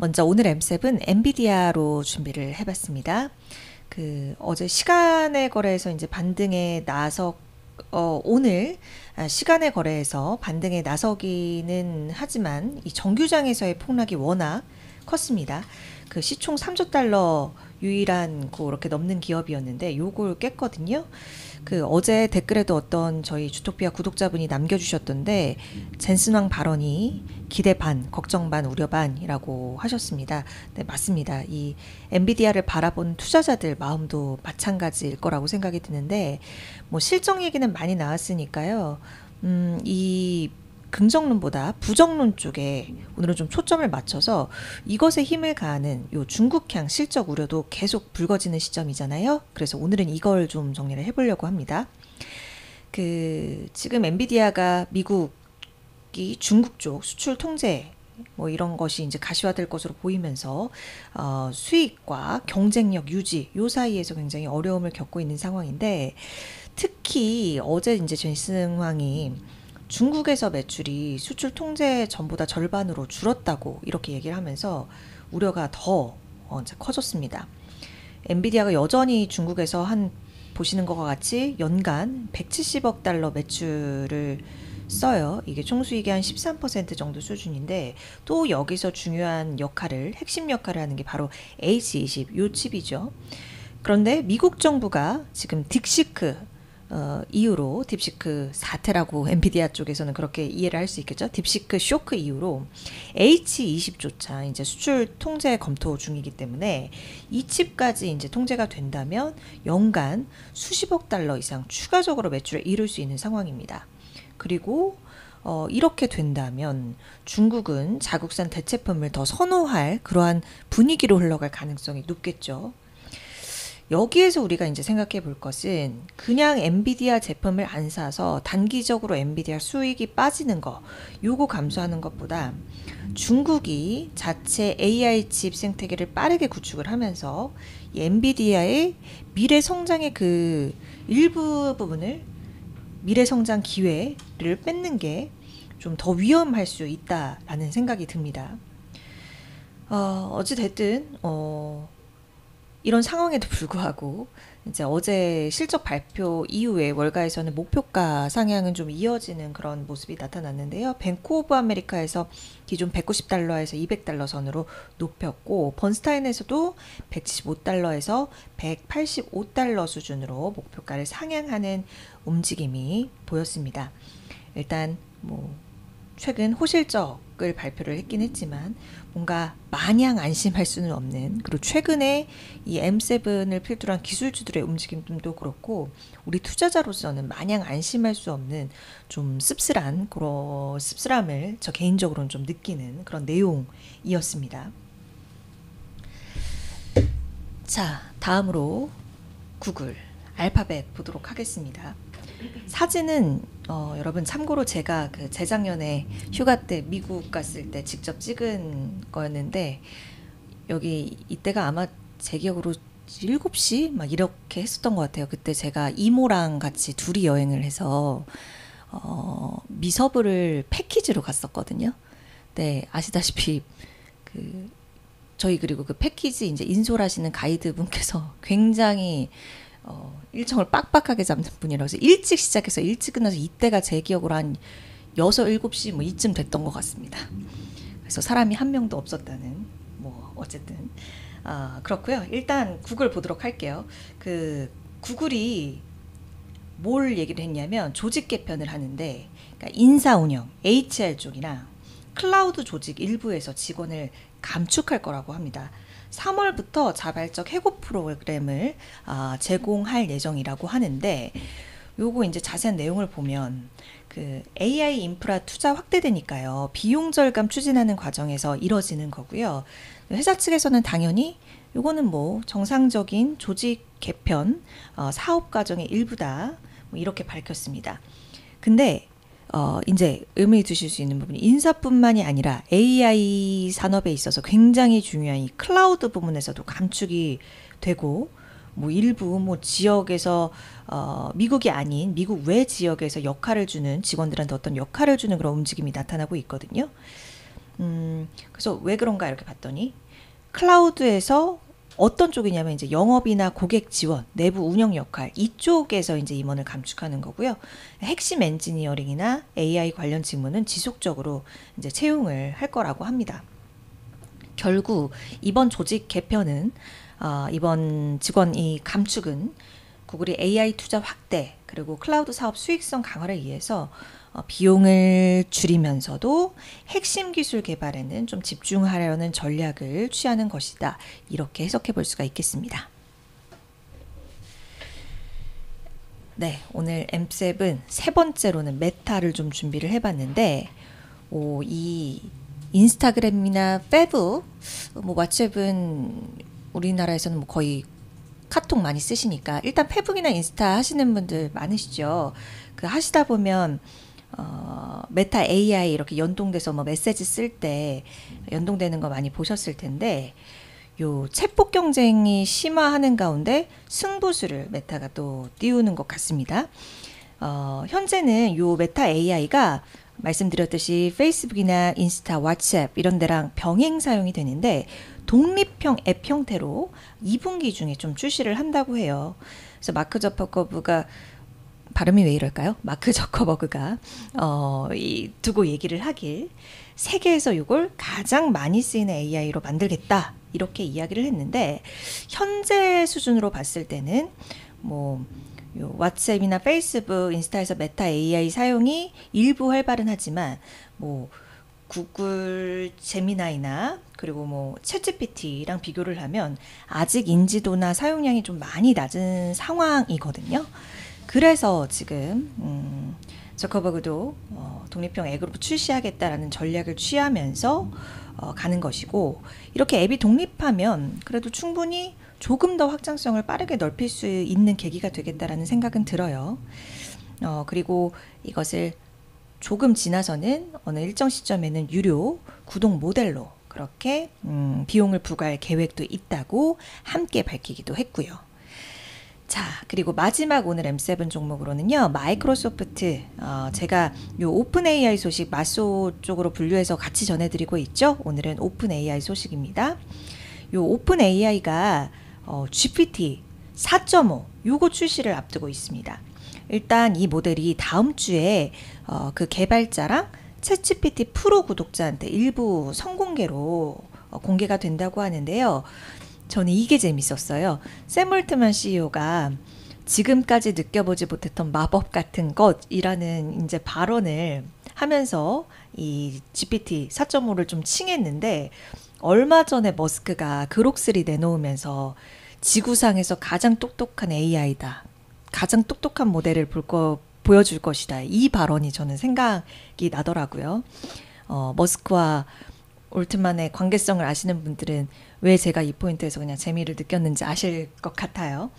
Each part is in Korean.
먼저 오늘 M7 엔비디아로 준비를 해봤습니다. 어제 시간의 거래에서 이제 반등에 나서 오늘 시간의 거래에서 반등에 나서기는 하지만 이 정규장에서의 폭락이 워낙 컸습니다. 시총 3조 달러 유일한 그렇게 넘는 기업이었는데 요걸 깼거든요. 어제 댓글에도 어떤 저희 주토피아 구독자분이 남겨주셨던데 젠슨왕 발언이 기대 반, 걱정 반, 우려 반이라고 하셨습니다. 네, 맞습니다. 이 엔비디아를 바라본 투자자들 마음도 마찬가지일 거라고 생각이 드는데 뭐 실적 얘기는 많이 나왔으니까요. 이 긍정론보다 부정론 쪽에 오늘은 좀 초점을 맞춰서 이것에 힘을 가하는 요 중국향 실적 우려도 계속 불거지는 시점이잖아요. 그래서 오늘은 이걸 좀 정리를 해보려고 합니다. 지금 엔비디아가 미국이 중국 쪽 수출 통제 뭐 이런 것이 이제 가시화될 것으로 보이면서 수익과 경쟁력 유지 요 사이에서 굉장히 어려움을 겪고 있는 상황인데 특히 어제 이제 젠슨 황이 중국에서 매출이 수출 통제 전보다 절반으로 줄었다고 이렇게 얘기를 하면서 우려가 더 이제 커졌습니다. 엔비디아가 여전히 중국에서 보시는 것과 같이 연간 170억 달러 매출을 써요. 이게 총수익의 한 13% 정도 수준인데 또 여기서 중요한 역할을 핵심 역할을 하는 게 바로 H20 요 칩이죠. 그런데 미국 정부가 지금 딥시크 이후로 딥시크 사태라고 엔비디아 쪽에서는 그렇게 이해를 할 수 있겠죠. 딥시크 쇼크 이후로 H20조차 이제 수출 통제 검토 중이기 때문에 이 칩까지 이제 통제가 된다면 연간 수십억 달러 이상 추가적으로 매출을 이룰 수 있는 상황입니다. 그리고 이렇게 된다면 중국은 자국산 대체품을 더 선호할 그러한 분위기로 흘러갈 가능성이 높겠죠. 여기에서 우리가 이제 생각해 볼 것은 그냥 엔비디아 제품을 안 사서 단기적으로 엔비디아 수익이 빠지는 거 요거 감소하는 것보다 중국이 자체 AI 칩 생태계를 빠르게 구축을 하면서 이 엔비디아의 미래 성장의 일부 부분을 미래 성장 기회를 뺏는 게 좀 더 위험할 수 있다라는 생각이 듭니다. 어찌됐든 이런 상황에도 불구하고 이제 어제 실적 발표 이후에 월가에서는 목표가 상향은 좀 이어지는 그런 모습이 나타났는데요. 뱅크 오브 아메리카에서 기존 190달러에서 200달러 선으로 높였고 번스타인에서도 175달러에서 185달러 수준으로 목표가를 상향하는 움직임이 보였습니다. 일단 최근 호실적을 발표를 했긴 했지만 뭔가 마냥 안심할 수는 없는 그리고 최근에 이 M7을 필두로 한 기술주들의 움직임도 그렇고 우리 투자자로서는 마냥 안심할 수 없는 좀 그런 씁쓸함을 저 개인적으로는 좀 느끼는 그런 내용이었습니다. 자, 다음으로 구글 알파벳 보도록 하겠습니다. 사진은 여러분 참고로 제가 재작년에 휴가 때 미국 갔을 때 직접 찍은 거였는데 이때가 아마 제 기억으로 7시 막 이렇게 했었던 것 같아요. 그때 제가 이모랑 같이 둘이 여행을 해서 미서부를 패키지로 갔었거든요. 네, 아시다시피 저희 그리고 패키지 이제 인솔하시는 가이드 분께서 굉장히 일정을 빡빡하게 잡는 분이라서 일찍 시작해서 일찍 끝나서 이때가 제 기억으로 한 6, 7시 이쯤 됐던 것 같습니다. 그래서 사람이 한 명도 없었다는 어쨌든 그렇고요. 일단 구글 보도록 할게요. 구글이 뭘 얘기를 했냐면 조직 개편을 하는데 그러니까 인사 운영, HR 쪽이나 클라우드 조직 일부에서 직원을 감축할 거라고 합니다. 3월부터 자발적 해고 프로그램을 제공할 예정이라고 하는데 요거 이제 자세한 내용을 보면 AI 인프라 투자 확대되니까요. 비용 절감 추진하는 과정에서 이뤄지는 거고요. 회사 측에서는 당연히 요거는 정상적인 조직 개편 사업 과정의 일부다. 이렇게 밝혔습니다. 근데 이제 의미 두실 수 있는 부분이 인사뿐만이 아니라 AI 산업에 있어서 굉장히 중요한 이 클라우드 부분에서도 감축이 되고 일부 지역에서 미국이 아닌 미국 외 지역에서 역할을 주는 직원들한테 어떤 역할을 주는 그런 움직임이 나타나고 있거든요. 그래서 왜 그런가 이렇게 봤더니 클라우드에서 어떤 쪽이냐면 이제 영업이나 고객 지원, 내부 운영 역할 이쪽에서 이제 임원을 감축하는 거고요. 핵심 엔지니어링이나 AI 관련 직무는 지속적으로 이제 채용을 할 거라고 합니다. 결국 이번 조직 개편은 이번 직원 이 감축은 구글이 AI 투자 확대 그리고 클라우드 사업 수익성 강화를 위해서 비용을 줄이면서도 핵심 기술 개발에는 좀 집중하려는 전략을 취하는 것이다. 이렇게 해석해 볼 수가 있겠습니다. 네, 오늘 M7 세 번째로는 메타를 좀 준비를 해봤는데 이 인스타그램이나 페북, 뭐 왓츠앱은 우리나라에서는 뭐 거의 카톡 많이 쓰시니까 일단 페북이나 인스타 하시는 분들 많으시죠. 그 하시다 보면 메타 AI 이렇게 연동돼서 뭐 메시지 쓸 때 연동되는 거 많이 보셨을 텐데 요 챗봇 경쟁이 심화하는 가운데 승부수를 메타가 또 띄우는 것 같습니다. 현재는 요 메타 AI가 말씀드렸듯이 페이스북이나 인스타, 왓츠앱 이런 데랑 병행 사용이 되는데 독립형 앱 형태로 2분기 중에 좀 출시를 한다고 해요. 그래서 마크 저커버그가 발음이 왜 이럴까요? 마크 저커버그가 두고 얘기를 하길 세계에서 이걸 가장 많이 쓰이는 AI로 만들겠다 이렇게 이야기를 했는데 현재 수준으로 봤을 때는 뭐 왓츠앱이나 페이스북, 인스타에서 메타 AI 사용이 일부 활발은 하지만 뭐 구글 제미나이나 그리고 뭐 챗GPT랑 비교를 하면 아직 인지도나 사용량이 좀 많이 낮은 상황이거든요. 그래서 지금 저커버그도 독립형 앱으로 출시하겠다라는 전략을 취하면서 가는 것이고 이렇게 앱이 독립하면 그래도 충분히 조금 더 확장성을 빠르게 넓힐 수 있는 계기가 되겠다라는 생각은 들어요. 그리고 이것을 조금 지나서는 어느 일정 시점에는 유료 구독 모델로 그렇게 비용을 부과할 계획도 있다고 함께 밝히기도 했고요. 자, 그리고 마지막 오늘 M7 종목으로는요. 마이크로소프트 제가 요 오픈 AI 소식 마소 쪽으로 분류해서 같이 전해드리고 있죠. 오늘은 오픈 AI 소식입니다. 요 오픈 AI가 GPT 4.5 요거 출시를 앞두고 있습니다. 일단 이 모델이 다음 주에 그 개발자랑 챗GPT 프로 구독자한테 일부 선공개로 공개가 된다고 하는데요. 저는 이게 재밌었어요. 샘 올트만 CEO가 지금까지 느껴보지 못했던 마법 같은 것이라는 이제 발언을 하면서 이 GPT 4.5를 좀 칭했는데 얼마 전에 머스크가 그록3 내놓으면서 지구상에서 가장 똑똑한 AI다. 가장 똑똑한 모델을 보여줄 것이다. 이 발언이 저는 생각이 나더라고요. 머스크와 올트만의 관계성을 아시는 분들은 왜 제가 이 포인트에서 그냥 재미를 느꼈는지 아실 것 같아요.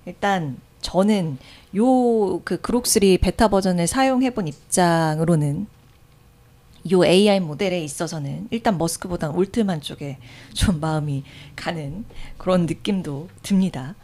일단 저는 요 그 그록3 베타 버전을 사용해본 입장으로는 요 AI 모델에 있어서는 일단 머스크보다는 올트만 쪽에 좀 마음이 가는 그런 느낌도 듭니다.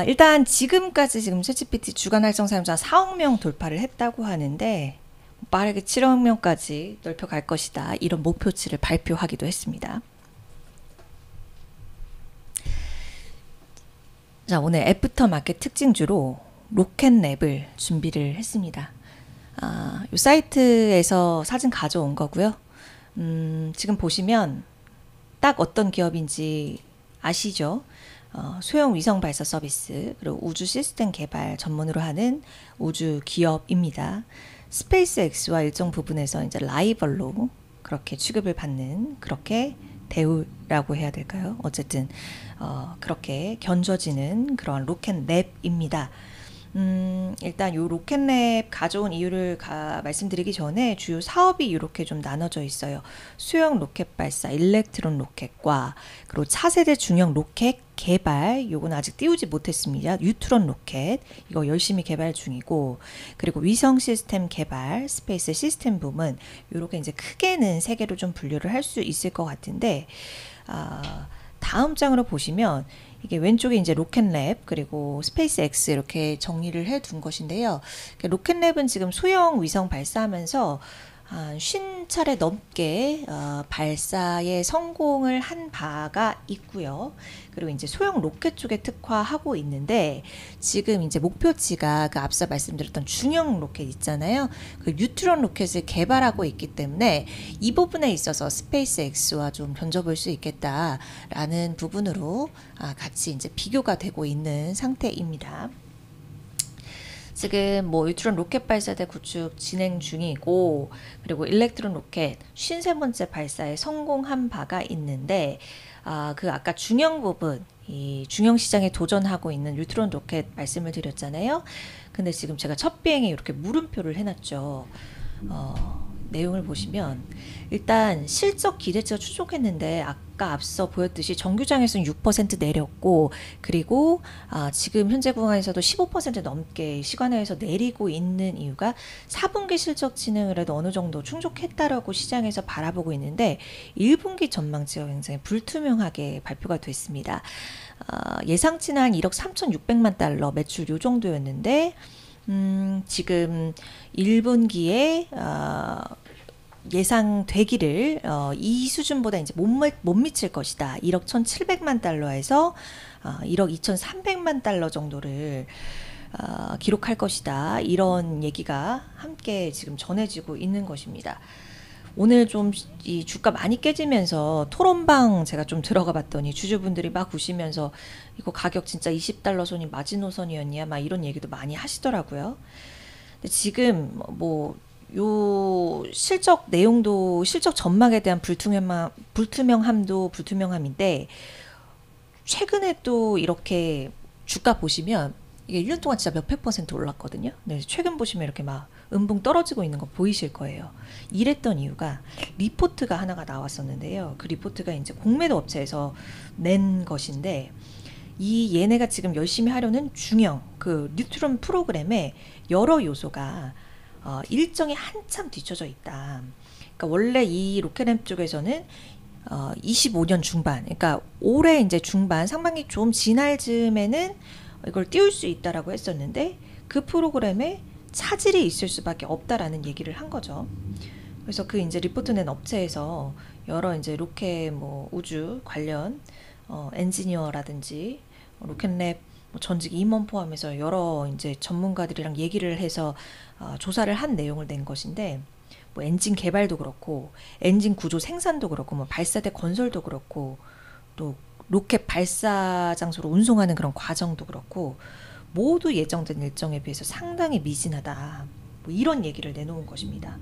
일단 지금까지 지금 챗GPT 주간 활성 사용자 4억 명 돌파를 했다고 하는데 빠르게 7억 명까지 넓혀갈 것이다. 이런 목표치를 발표하기도 했습니다. 자, 오늘 애프터 마켓 특징주로 로켓랩을 준비를 했습니다. 이 사이트에서 사진 가져온 거고요. 지금 보시면 딱 어떤 기업인지 아시죠? 소형 위성 발사 서비스 그리고 우주 시스템 개발 전문으로 하는 우주 기업입니다. 스페이스X와 일정 부분에서 이제 라이벌로 그렇게 취급을 받는 그렇게 대우라고 해야 될까요? 어쨌든 그렇게 견줘지는 그런 로켓랩입니다. 일단 요 로켓랩 가져온 이유를 말씀드리기 전에 주요 사업이 이렇게 좀 나눠져 있어요. 수형 로켓 발사, 일렉트론 로켓과 그리고 차세대 중형 로켓 개발, 요건 아직 띄우지 못했습니다. 뉴트론 로켓, 이거 열심히 개발 중이고, 그리고 위성 시스템 개발, 스페이스 시스템 부문, 요렇게 이제 크게는 세 개로 좀 분류를 할 수 있을 것 같은데, 다음 장으로 보시면 이게 왼쪽에 이제 로켓랩 그리고 스페이스X 이렇게 정리를 해 둔 것인데요. 로켓랩은 지금 소형 위성 발사하면서 한 50차례 넘게 발사에 성공을 한 바가 있고요. 그리고 이제 소형 로켓 쪽에 특화하고 있는데 지금 이제 목표치가 그 앞서 말씀드렸던 중형 로켓 있잖아요. 그 뉴트론 로켓을 개발하고 있기 때문에 이 부분에 있어서 스페이스X와 좀 견져볼 수 있겠다라는 부분으로 같이 이제 비교가 되고 있는 상태입니다. 지금 뭐 뉴트론 로켓 발사대 구축 진행 중이고 그리고 일렉트론 로켓 53번째 발사에 성공한 바가 있는데 그 아까 중형 부분 이 중형 시장에 도전하고 있는 뉴트론 로켓 말씀을 드렸잖아요. 근데 지금 제가 첫 비행에 이렇게 물음표를 해놨죠. 내용을 보시면 일단 실적 기대치가 추종했는데 아까 앞서 보였듯이 정규장에서는 6% 내렸고 그리고 지금 현재 구간에서도 15% 넘게 시간에서 내리고 있는 이유가 4분기 실적 진행을 해도 어느 정도 충족했다라고 시장에서 바라보고 있는데 1분기 전망치가 굉장히 불투명하게 발표가 됐습니다. 예상치는 한 1억 3,600만 달러 매출 요 정도였는데 지금 1분기에 예상되기를 이 수준보다 이제 못 미칠 것이다. 1억 1,700만 달러에서 1억 2,300만 달러 정도를 기록할 것이다. 이런 얘기가 함께 지금 전해지고 있는 것입니다. 오늘 좀 이 주가 많이 깨지면서 토론방 제가 좀 들어가 봤더니 주주분들이 막 우시면서 이거 가격 진짜 20달러 선이 마지노선이었냐 막 이런 얘기도 많이 하시더라고요. 근데 지금 뭐 요 실적 내용도 실적 전망에 대한 불투명함도 불투명함인데 최근에 또 이렇게 주가 보시면 이게 1년 동안 진짜 몇백 % 올랐거든요. 네, 최근 보시면 이렇게 막 음봉 떨어지고 있는 거 보이실 거예요. 이랬던 이유가 리포트가 하나가 나왔었는데요. 그 리포트가 이제 공매도 업체에서 낸 것인데 이 얘네가 지금 열심히 하려는 중형 그 뉴트론 프로그램에 여러 요소가 일정이 한참 뒤쳐져 있다. 그러니까 원래 이 로켓램 쪽에서는 25년 중반, 그러니까 올해 이제 중반 상반기 좀 지날 즈음에는 이걸 띄울 수 있다라고 했었는데 그 프로그램에 차질이 있을 수밖에 없다라는 얘기를 한 거죠. 그래서 그 이제 리포트 낸 업체에서 여러 이제 로켓 뭐 우주 관련 엔지니어라든지 로켓랩 전직 임원 포함해서 여러 이제 전문가들이랑 얘기를 해서 조사를 한 내용을 낸 것인데 뭐 엔진 개발도 그렇고 엔진 구조 생산도 그렇고 뭐 발사대 건설도 그렇고 또 로켓 발사 장소로 운송하는 그런 과정도 그렇고 모두 예정된 일정에 비해서 상당히 미진하다. 뭐 이런 얘기를 내놓은 것입니다.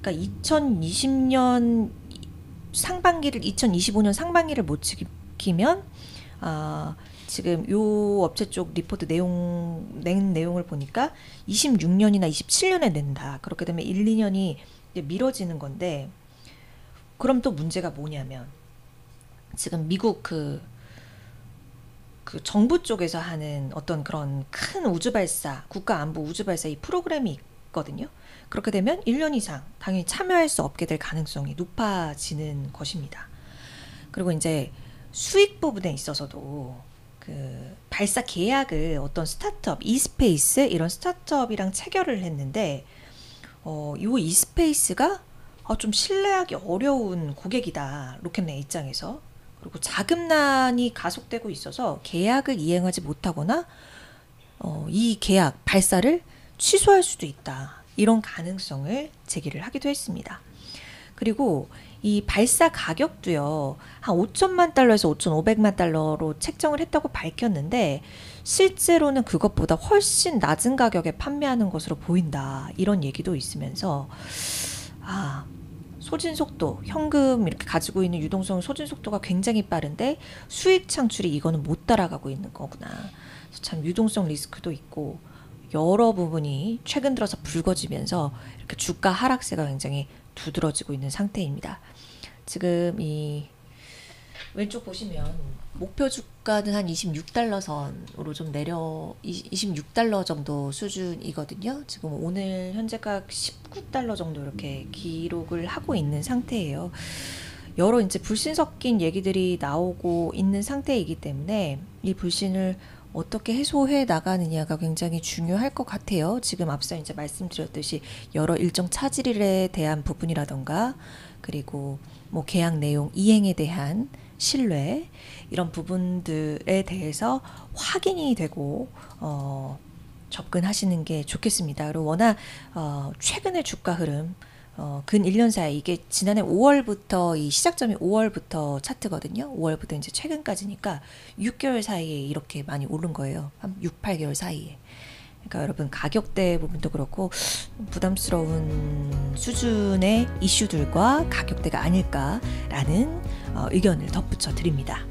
그러니까 2020년 상반기를 2025년 상반기를 못 지키면 지금 요 업체 쪽 리포트 낸 내용을 보니까 26년이나 27년에 낸다. 그렇게 되면 1, 2년이 미뤄지는 건데 그럼 또 문제가 뭐냐면 지금 미국 그 정부 쪽에서 하는 어떤 그런 큰 우주발사, 국가안보 우주발사 이 프로그램이 있거든요. 그렇게 되면 1년 이상 당연히 참여할 수 없게 될 가능성이 높아지는 것입니다. 그리고 이제 수익 부분에 있어서도 그 발사 계약을 어떤 스타트업, 이스페이스 이런 스타트업이랑 체결을 했는데 이 이스페이스가 좀 신뢰하기 어려운 고객이다. 로켓넷 입장에서. 그리고 자금난이 가속되고 있어서 계약을 이행하지 못하거나 이 계약, 발사를 취소할 수도 있다. 이런 가능성을 제기를 하기도 했습니다. 그리고 이 발사 가격도요. 한 5천만 달러에서 5,500만 달러로 책정을 했다고 밝혔는데 실제로는 그것보다 훨씬 낮은 가격에 판매하는 것으로 보인다. 이런 얘기도 있으면서 소진 속도, 현금 이렇게 가지고 있는 유동성 소진 속도가 굉장히 빠른데 수익 창출이 이거는 못 따라가고 있는 거구나. 참 유동성 리스크도 있고 여러 부분이 최근 들어서 불거지면서 이렇게 주가 하락세가 굉장히 두드러지고 있는 상태입니다. 지금 이 왼쪽 보시면 목표 주가는 한 26달러 선으로 좀 26달러 정도 수준이거든요. 지금 오늘 현재 가격 19달러 정도 이렇게 기록을 하고 있는 상태예요. 여러 이제 불신 섞인 얘기들이 나오고 있는 상태이기 때문에 이 불신을 어떻게 해소해 나가느냐가 굉장히 중요할 것 같아요. 지금 앞서 이제 말씀드렸듯이 여러 일정 차질에 대한 부분이라던가 그리고 뭐 계약 내용 이행에 대한 신뢰 이런 부분들에 대해서 확인이 되고 접근하시는 게 좋겠습니다. 그리고 워낙 최근의 주가 흐름 근 1년 사이 이게 지난해 5월부터 이 시작점이 5월부터 차트거든요. 5월부터 이제 최근까지니까 6개월 사이에 이렇게 많이 오른 거예요. 한 6, 8개월 사이에. 그러니까 여러분 가격대 부분도 그렇고 부담스러운 수준의 이슈들과 가격대가 아닐까라는 의견을 덧붙여 드립니다.